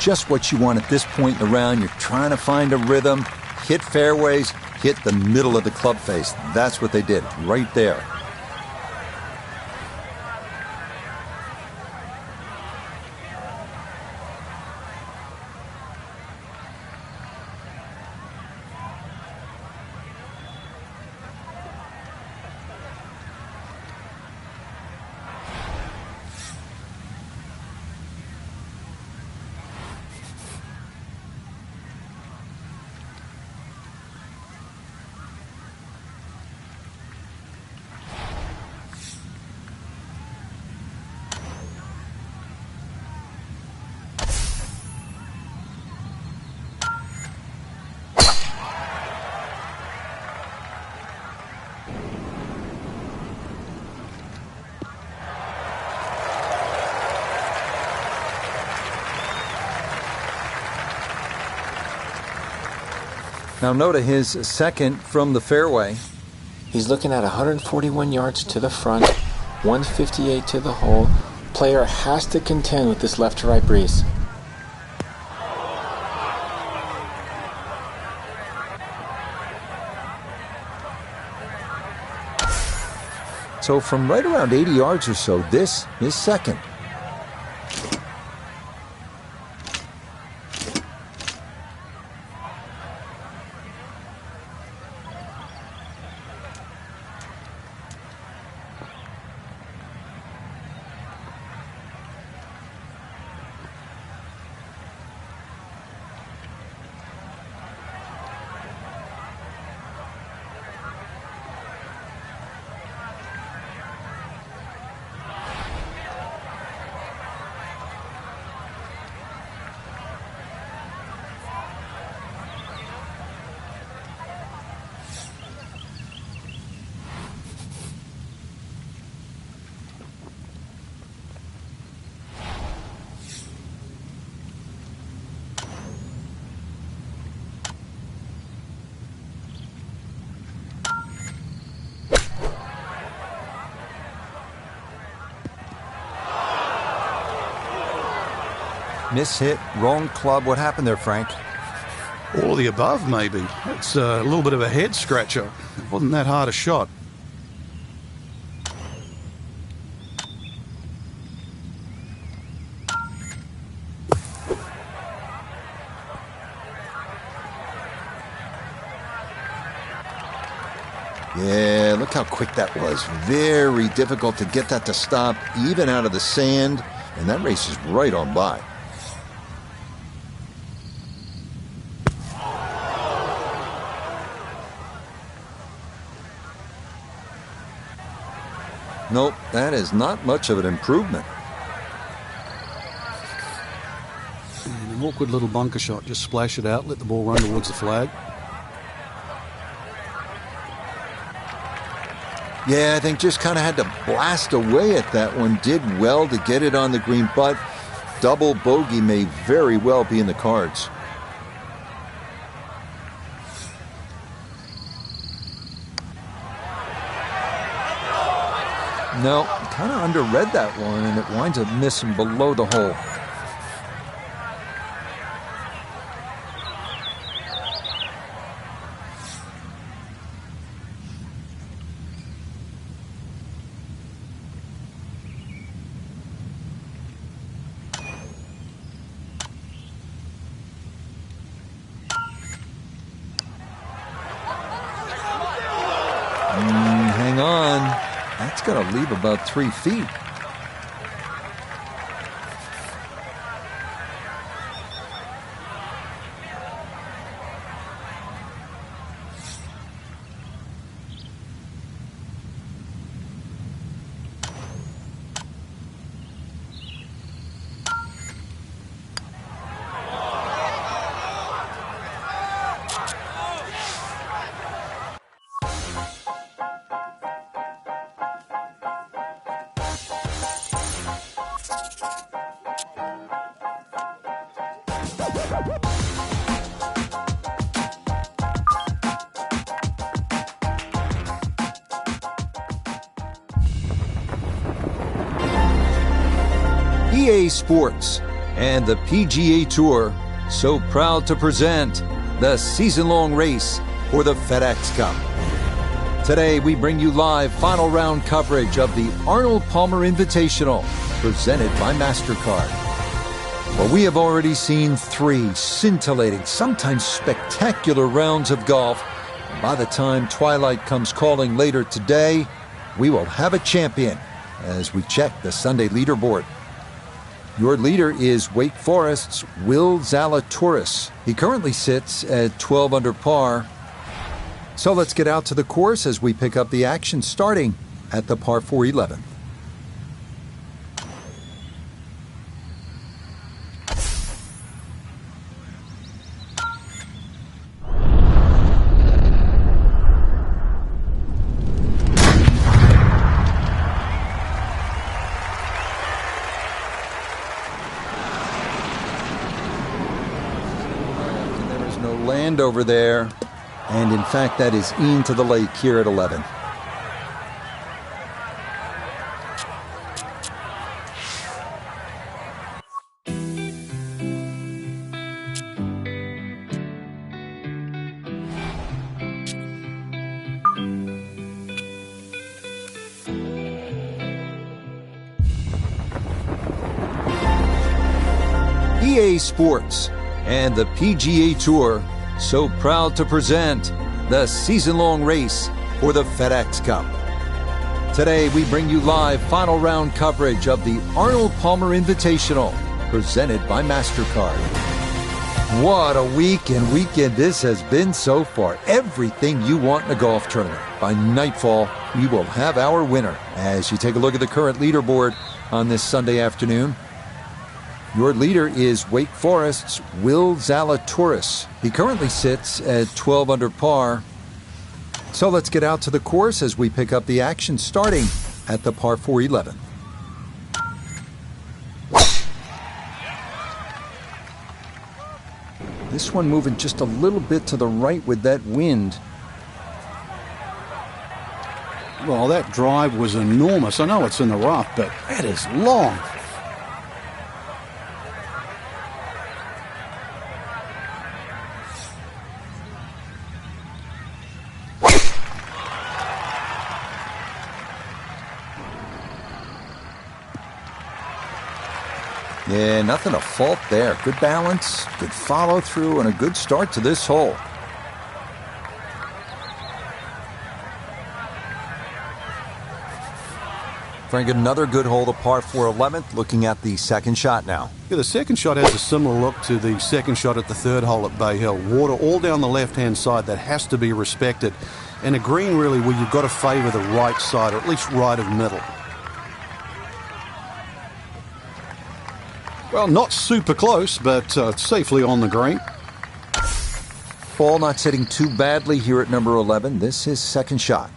Just what you want at this point in the round. You're trying to find a rhythm, hit fairways, hit the middle of the club face. That's what they did right there. Now note his second from the fairway. He's looking at 141 yards to the front, 158 to the hole. Player has to contend with this left to right breeze. So from right around 80 yards or so, this is second. Mishit, wrong club. What happened there, Frank? All of the above, maybe. It's a little bit of a head scratcher. It wasn't that hard a shot. Yeah, look how quick that was. Very difficult to get that to stop, even out of the sand. And that race is right on by. Nope, that is not much of an improvement. And an awkward little bunker shot. Just splash it out, let the ball run towards the flag. Yeah, I think just kind of had to blast away at that one. Did well to get it on the green, but double bogey may very well be in the cards. No, kind of underread that one, and it winds up missing below the hole. Hang on. That's going to leave about 3 feet. EA Sports and the PGA Tour so proud to present the season-long race for the FedEx Cup. Today we bring you live final round coverage of the Arnold Palmer Invitational presented by MasterCard. Well, we have already seen 3 scintillating, sometimes spectacular rounds of golf. And by the time twilight comes calling later today, we will have a champion as we check the Sunday leaderboard. Your leader is Wake Forest's Will Zalatoris. He currently sits at 12 under par. So let's get out to the course as we pick up the action starting at the par 4 11th. There is no land over there. And in fact, that is into the lake here at 11. EA Sports and the PGA Tour so proud to present the season-long race for the FedEx Cup. Today we bring you live final round coverage of the Arnold Palmer Invitational presented by MasterCard. What a week and weekend this has been so far. Everything you want in a golf tournament. By nightfall, we will have our winner. As you take a look at the current leaderboard on this Sunday afternoon, your leader is Wake Forest's Will Zalatoris. He currently sits at 12 under par. So let's get out to the course as we pick up the action starting at the par 4 11th. This one moving just a little bit to the right with that wind. Well, that drive was enormous. I know it's in the rough, but that is long. Yeah, nothing to fault there. Good balance, good follow through, and a good start to this hole. Frank, another good hole to par 4 11th, looking at the second shot now. Yeah, the second shot has a similar look to the second shot at the third hole at Bay Hill. Water all down the left-hand side, that has to be respected. And a green really where you've got to favour the right side, or at least right of middle. Well, not super close, but safely on the green. Ball not sitting too badly here at number 11. This is second shot.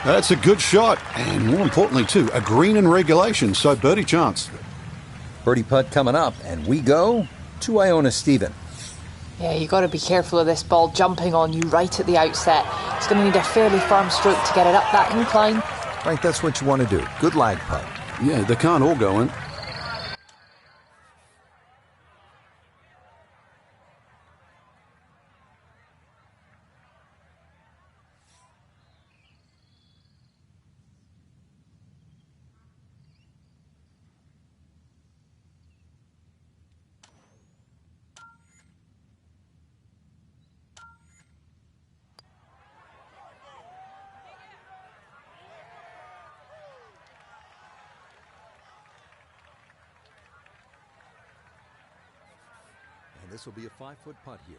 That's a good shot, and more importantly, too, a green in regulation, so birdie chance. Birdie putt coming up, and we go to Iona Stephen. Yeah, you got to be careful of this ball jumping on you right at the outset. It's going to need a fairly firm stroke to get it up that incline. Frank, that's what you want to do. Good lag putt. Yeah, they can't all go in. this will be a 5-foot putt here.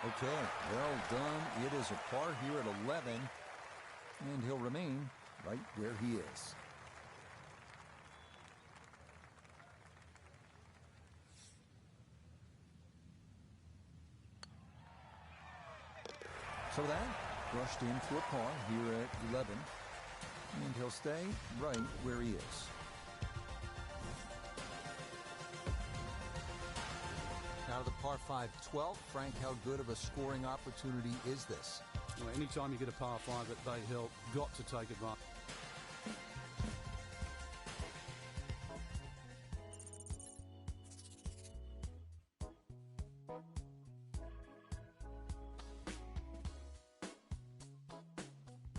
Okay, well done. It is a par here at 11, and he'll remain right where he is. So that brushed in for a par here at 11, and he'll stay right where he is. Now to the par 5 12. Frank, how good of a scoring opportunity is this? Well, anytime you get a par 5 at Bay Hill, got to take advantage.